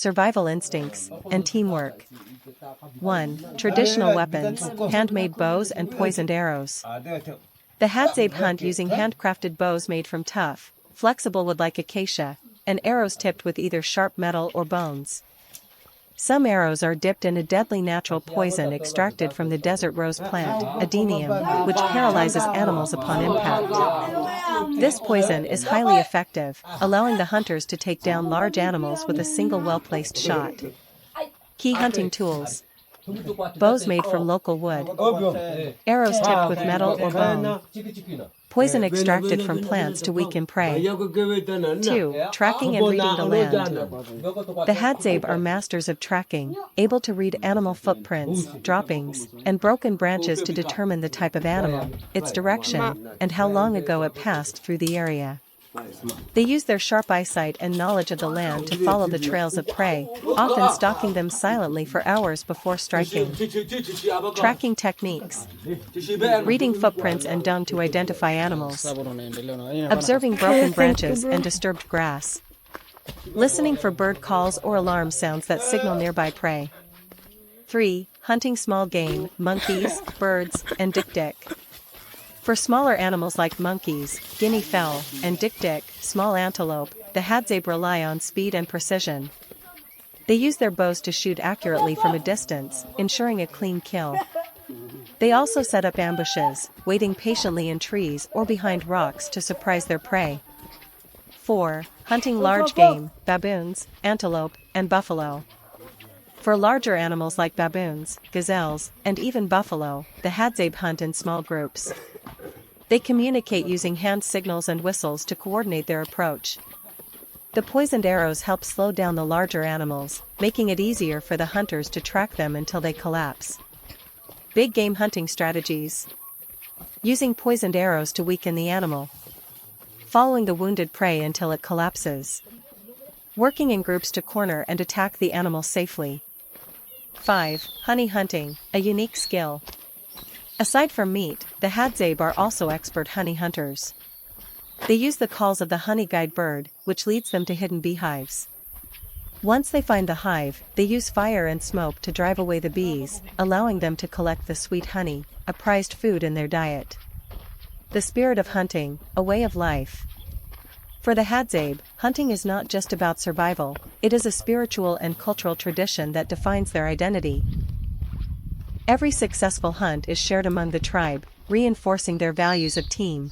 survival instincts, and teamwork. 1. Traditional weapons, handmade bows and poisoned arrows. The Hadzabe hunt using handcrafted bows made from tough, flexible wood like acacia, and arrows tipped with either sharp metal or bones. Some arrows are dipped in a deadly natural poison extracted from the desert rose plant, Adenium, which paralyzes animals upon impact. This poison is highly effective, allowing the hunters to take down large animals with a single well-placed shot. Key hunting tools. Bows made from local wood. Arrows tipped with metal or bone. Poison extracted from plants to weaken prey. 2. Tracking and reading the land. The Hadzabe are masters of tracking, able to read animal footprints, droppings, and broken branches to determine the type of animal, its direction, and how long ago it passed through the area. They use their sharp eyesight and knowledge of the land to follow the trails of prey, often stalking them silently for hours before striking. Tracking techniques. Reading footprints and dung to identify animals. Observing broken branches and disturbed grass. Listening for bird calls or alarm sounds that signal nearby prey. 3. Hunting small game, monkeys, birds, and dik-dik. For smaller animals like monkeys, guinea fowl, and dik-dik, small antelope, the Hadzabe rely on speed and precision. They use their bows to shoot accurately from a distance, ensuring a clean kill. They also set up ambushes, waiting patiently in trees or behind rocks to surprise their prey. 4. Hunting large game, baboons, antelope, and buffalo. For larger animals like baboons, gazelles, and even buffalo, the Hadzabe hunt in small groups. They communicate using hand signals and whistles to coordinate their approach. The poisoned arrows help slow down the larger animals, making it easier for the hunters to track them until they collapse. Big game hunting strategies. Using poisoned arrows to weaken the animal. Following the wounded prey until it collapses. Working in groups to corner and attack the animal safely. 5. Honey hunting, a unique skill. Aside from meat, the Hadzabe are also expert honey hunters. They use the calls of the honey guide bird, which leads them to hidden beehives. Once they find the hive, they use fire and smoke to drive away the bees, allowing them to collect the sweet honey, a prized food in their diet. The spirit of hunting, a way of life. For the Hadzabe, hunting is not just about survival, it is a spiritual and cultural tradition that defines their identity. Every successful hunt is shared among the tribe, reinforcing their values of team.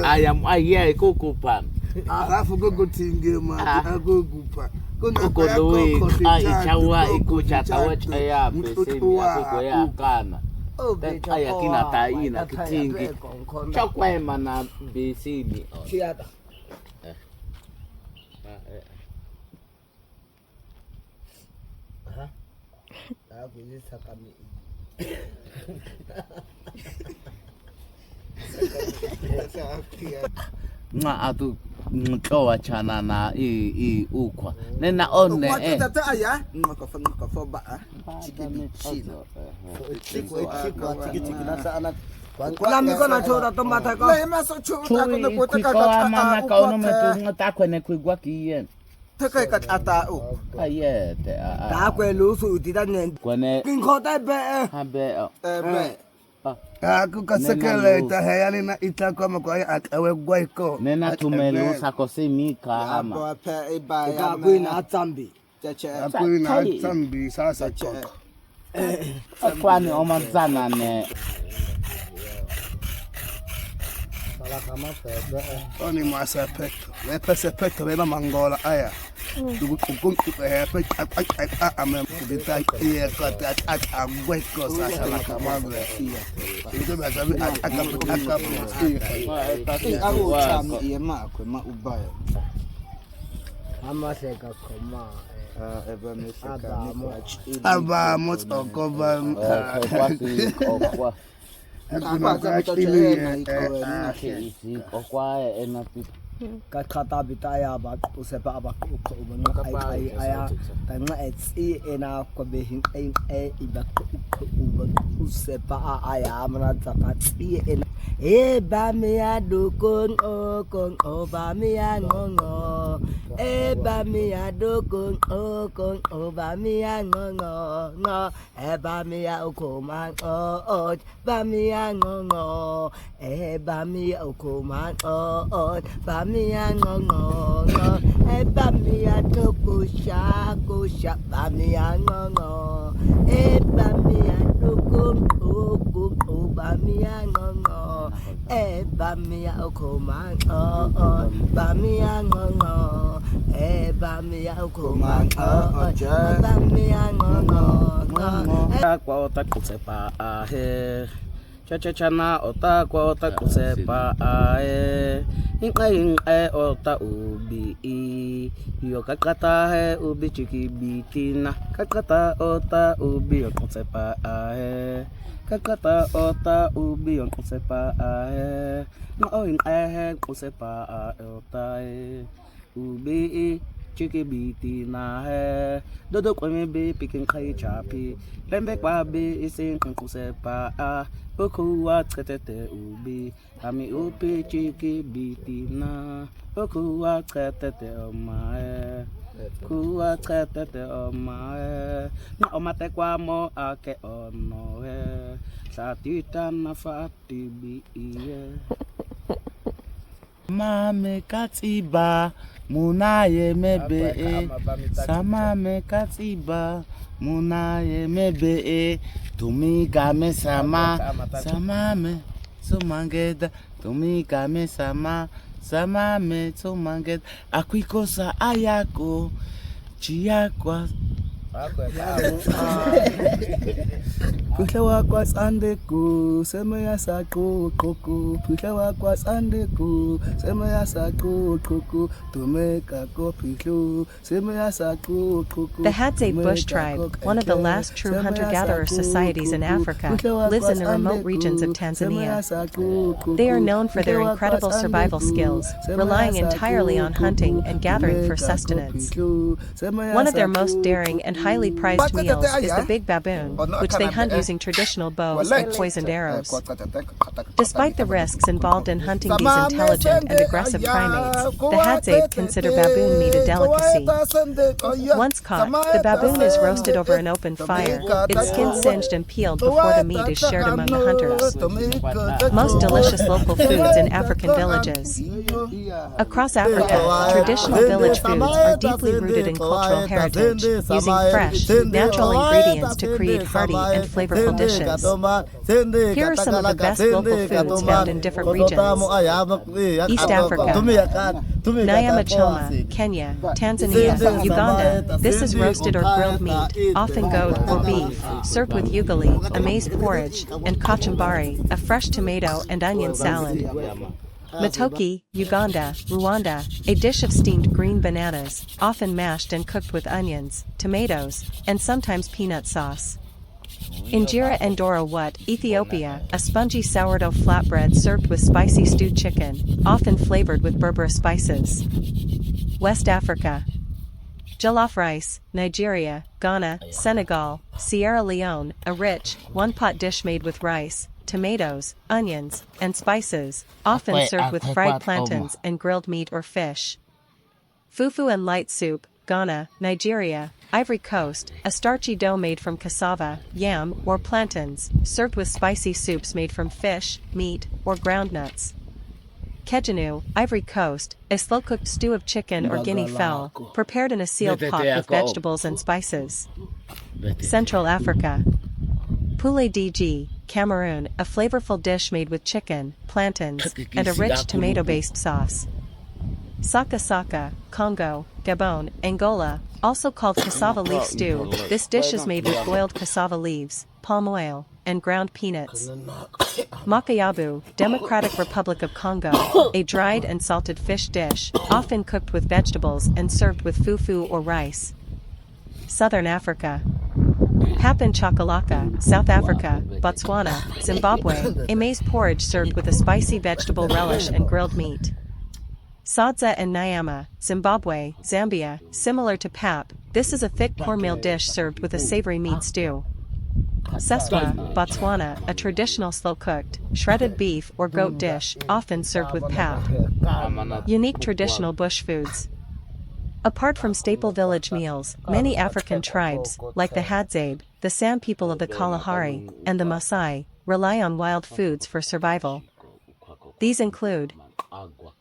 Ayam ayah kukupan. Aku go tinggi mah, aku gupa. Kuku lui, icawa iku catawa caya besi aku goyakan. Dan ayah kina tai na tinggi. Cokwe mana besi ni. Siapa? Aku ini sakami. Nga atu ngowa chana na ukwa. Nena one Tata ayah, ngakafo ba ah. Kami ko na chora tomata ko. Le maso chura ko na puta ka mana ka ono metu ngata kwene kwigwa kiyen. Taka ka ata o. Aye te a. Ta kwe lu su ti da ne. Kwene Kin ko ta be. ha be. Be. Aku kasekele ta hayali na itakoma kwa akawe gwaiko. Nena tumelu sakose mika ama. Ba pe e ba ya ku na tsambi. Chache. Aku na tsambi sasa koko. Kwani omazana ne. Oni masa peto. Me pese peto me mangola aya. Du kunku pe ame bita ye ko ta gwaiko sasa la kamagre. Ito ba sabi aka. Aku tsambi ye ma ku ma ubaya. Ama se ka koma. Aba mot okoba. Kata bitaya ba usepa ba ko ai aya tanga etsi ena ko behin ai iba ko usepa aya amna takati ena e ba me adu kon o ba me angongo e ba me adu kon o ba me angongo no e ba me akoma o ba me angongo e ba me akoma o ba mi angongo e ba mi atoko sha ba mi angongo e ba mi atoko ba mi angongo e ba mi akoma ba mi angongo e ba mi akoma ba mi angongo Kwa otakusepa ahe Chachana ota kwa ota kusepa ae Inka ota ubi Yo kakata he ubi chiki bitina Kakata ota ubi yo kusepa ae Kakata ota ubi yo kusepa ae Na inka he kusepa ae ota ubi chiki bitina he Dodo kwa mebe pikin kai chapi Lembe kwa be isin kusepa ae Oku wa tete ubi, ami upi chiki bitina. Oku wa tete omae, ku wa tete omae. Na omate kwa mo ake onoe, satita na fati biye. Mame katiba, munaye mebe, samame katiba. Munaye mebe tumiga me sama me sumangeda tumiga me sama me sumangeda akwikosa ayako chiakwa Pushawa kwa sandeku sema ya sako koko Pushawa kwa sandeku sema ya sako koko tumeka kopilo sema ya sako koko The Hadzabe Bush tribe, one of the last true hunter-gatherer societies in Africa, lives in the remote regions of Tanzania. They are known for their incredible survival skills, relying entirely on hunting and gathering for sustenance. One of their most daring and highly prized meals is the big baboon, which they hunt using traditional bows and poisoned arrows. Despite the risks involved in hunting these intelligent and aggressive primates, the Hadzabe consider baboon meat a delicacy. Once caught, the baboon is roasted over an open fire, its skin singed and peeled before the meat is shared among the hunters. Most delicious local foods in African villages. Across Africa, traditional village foods are deeply rooted in cultural heritage, using fresh, natural ingredients to create hearty and flavorful dishes. Here are some of the best local foods found in different regions. East Africa. Nyama choma, Kenya, Tanzania, Uganda. This is roasted or grilled meat, often goat or beef, served with ugali, a maize porridge, and kachumbari, a fresh tomato and onion salad. Matoke, Uganda, Rwanda, a dish of steamed green bananas, often mashed and cooked with onions, tomatoes, and sometimes peanut sauce. Injera and Doro Wat, Ethiopia, a spongy sourdough flatbread served with spicy stewed chicken, often flavored with Berber spices. West Africa. Jollof rice, Nigeria, Ghana, Senegal, Sierra Leone, a rich, one-pot dish made with rice, tomatoes, onions, and spices, often served with fried plantains and grilled meat or fish. Fufu and light soup, Ghana, Nigeria, Ivory Coast, a starchy dough made from cassava, yam, or plantains, served with spicy soups made from fish, meat, or ground nuts. Kejanu, Ivory Coast, a slow-cooked stew of chicken or guinea fowl, prepared in a sealed pot with vegetables and spices. Central Africa. Poulet DG, Cameroon, a flavorful dish made with chicken, plantains, and a rich tomato-based sauce. Saka Saka, Congo, Gabon, Angola, also called cassava leaf stew. This dish is made with boiled cassava leaves, palm oil, and ground peanuts. Makayabu, Democratic Republic of Congo, a dried and salted fish dish, often cooked with vegetables and served with fufu or rice. Southern Africa. Happen Chakalaka, South Africa, Botswana, Zimbabwe, a maize porridge served with a spicy vegetable relish and grilled meat. Sadza and Nyama, Zimbabwe, Zambia, similar to pap, this is a thick cornmeal dish served with a savory meat stew. Seswa, Botswana, a traditional slow-cooked, shredded beef or goat dish, often served with pap. Unique traditional bush foods. Apart from staple village meals, many African tribes, like the Hadzabe, the San people of the Kalahari, and the Maasai, rely on wild foods for survival. These include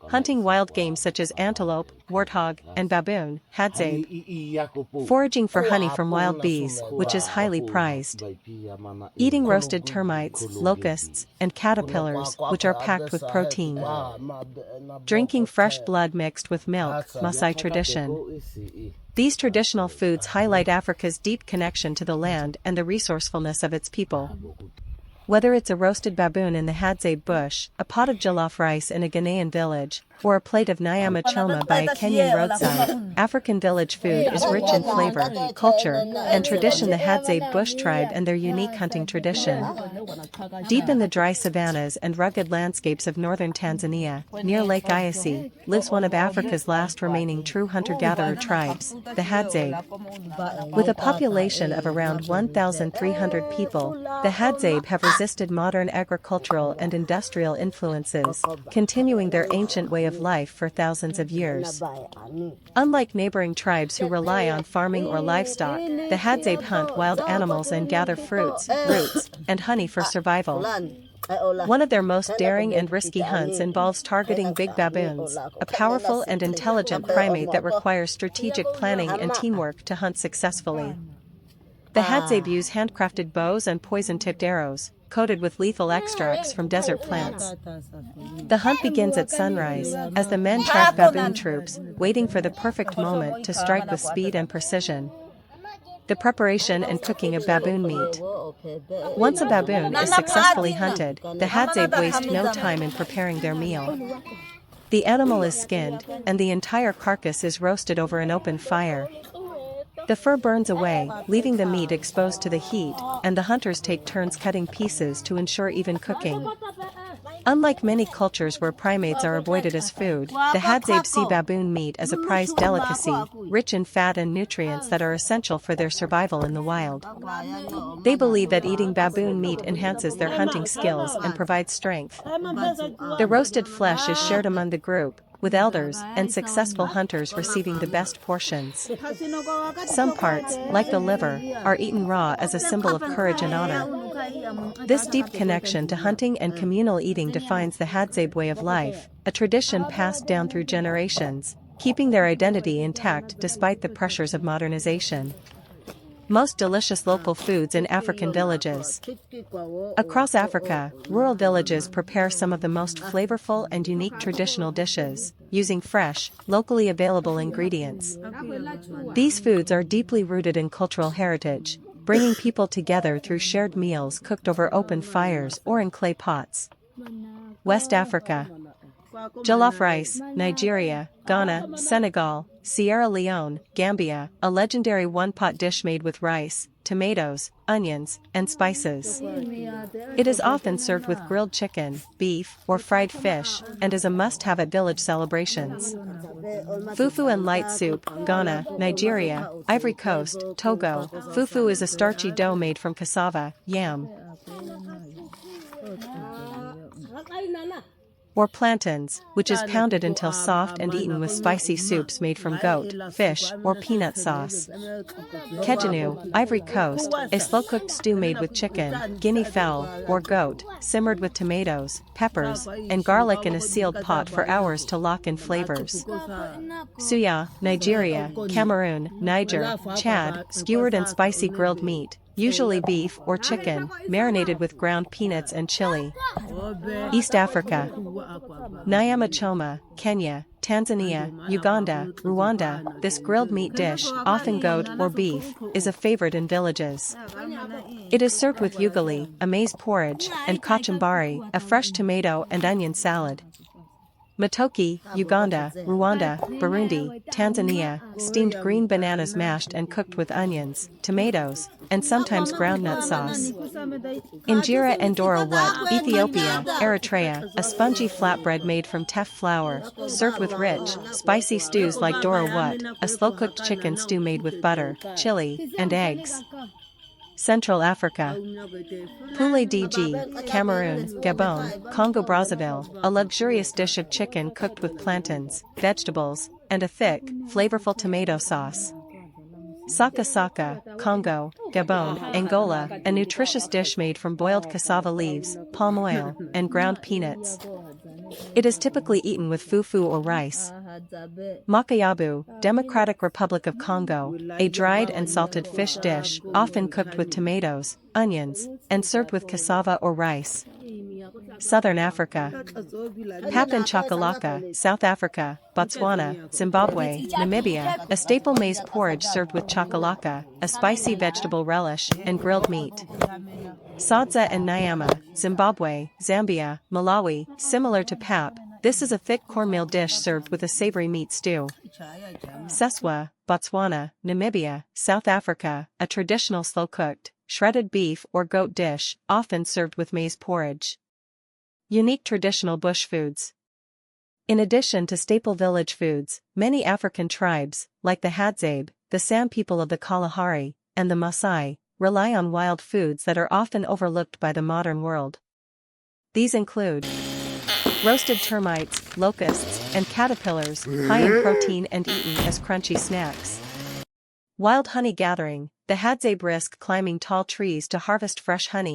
hunting wild game such as antelope, warthog, and baboon, Hadzabe. Foraging for honey from wild bees, which is highly prized. Eating roasted termites, locusts, and caterpillars, which are packed with protein. Drinking fresh blood mixed with milk, Maasai tradition. These traditional foods highlight Africa's deep connection to the land and the resourcefulness of its people. Whether it's a roasted baboon in the Hadzabe bush, a pot of jollof rice in a Ghanaian village, or a plate of nyama choma by a Kenyan roadside, African village food is rich in flavor, culture, and tradition. The Hadzabe bush tribe and their unique hunting tradition. Deep in the dry savannas and rugged landscapes of northern Tanzania, near Lake Acacia, lives one of Africa's last remaining true hunter-gatherer tribes, the Hadzabe. With a population of around 1,300 people, the Hadzabe have resisted modern agricultural and industrial influences, continuing their ancient way of life for thousands of years. Unlike neighboring tribes who rely on farming or livestock, the Hadzabe hunt wild animals and gather fruits, roots, and honey for survival. One of their most daring and risky hunts involves targeting big baboons, a powerful and intelligent primate that requires strategic planning and teamwork to hunt successfully. The Hadzabe use handcrafted bows and poison-tipped arrows, coated with lethal extracts from desert plants. The hunt begins at sunrise, as the men track baboon troops, waiting for the perfect moment to strike with speed and precision. The preparation and cooking of baboon meat. Once a baboon is successfully hunted, the Hadzabe waste no time in preparing their meal. The animal is skinned, and the entire carcass is roasted over an open fire. The fur burns away, leaving the meat exposed to the heat, and the hunters take turns cutting pieces to ensure even cooking. Unlike many cultures where primates are avoided as food, the Hadzabe see baboon meat as a prized delicacy, rich in fat and nutrients that are essential for their survival in the wild. They believe that eating baboon meat enhances their hunting skills and provides strength. The roasted flesh is shared among the group, with elders and successful hunters receiving the best portions. Some parts, like the liver, are eaten raw as a symbol of courage and honor. This deep connection to hunting and communal eating defines the Hadzabe way of life, a tradition passed down through generations, keeping their identity intact despite the pressures of modernization. Most delicious local foods in African villages. Across Africa, rural villages prepare some of the most flavorful and unique traditional dishes, using fresh, locally available ingredients. These foods are deeply rooted in cultural heritage, bringing people together through shared meals cooked over open fires or in clay pots. West Africa. Jollof rice, Nigeria, Ghana, Senegal, Sierra Leone, Gambia, a legendary one-pot dish made with rice, tomatoes, onions, and spices. It is often served with grilled chicken, beef, or fried fish, and is a must-have at village celebrations. Fufu and light soup, Ghana, Nigeria, Ivory Coast, Togo. Fufu is a starchy dough made from cassava, yam, or plantains, which is pounded until soft and eaten with spicy soups made from goat, fish, or peanut sauce. Kejanu, Ivory Coast, a slow-cooked stew made with chicken, guinea fowl, or goat, simmered with tomatoes, peppers, and garlic in a sealed pot for hours to lock in flavors. Suya, Nigeria, Cameroon, Niger, Chad, skewered and spicy grilled meat, usually beef or chicken, marinated with ground peanuts and chili. East Africa. Nyama choma, Kenya, Tanzania, Uganda, Rwanda. This grilled meat dish, often goat or beef, is a favorite in villages. It is served with ugali, a maize porridge, and kachumbari, a fresh tomato and onion salad. Matoki, Uganda, Rwanda, Burundi, Tanzania, steamed green bananas mashed and cooked with onions, tomatoes, and sometimes groundnut sauce. Injera and Doro Wat, Ethiopia, Eritrea, a spongy flatbread made from teff flour, served with rich, spicy stews like Doro Wat, a slow-cooked chicken stew made with butter, chili, and eggs. Central Africa. Poulet DG, Cameroon, Gabon, Congo-Brazzaville, a luxurious dish of chicken cooked with plantains, vegetables, and a thick, flavorful tomato sauce. Saka Saka, Congo, Gabon, Angola, a nutritious dish made from boiled cassava leaves, palm oil, and ground peanuts. It is typically eaten with fufu or rice. Makayabu, Democratic Republic of Congo, a dried and salted fish dish, often cooked with tomatoes, onions, and served with cassava or rice. Southern Africa. Pap and chakalaka, South Africa, Botswana, Zimbabwe, Namibia, a staple maize porridge served with chakalaka, a spicy vegetable relish, and grilled meat. Sadza and Nyama, Zimbabwe, Zambia, Malawi, similar to pap, this is a thick cornmeal dish served with a savory meat stew. Seswa, Botswana, Namibia, South Africa, a traditional slow-cooked, shredded beef or goat dish, often served with maize porridge. Unique traditional bush foods. In addition to staple village foods, many African tribes, like the Hadzabe, the San people of the Kalahari, and the Maasai, rely on wild foods that are often overlooked by the modern world. These include roasted termites, locusts, and caterpillars, high in protein and eaten as crunchy snacks. Wild honey gathering, the Hadzabe risk climbing tall trees to harvest fresh honey,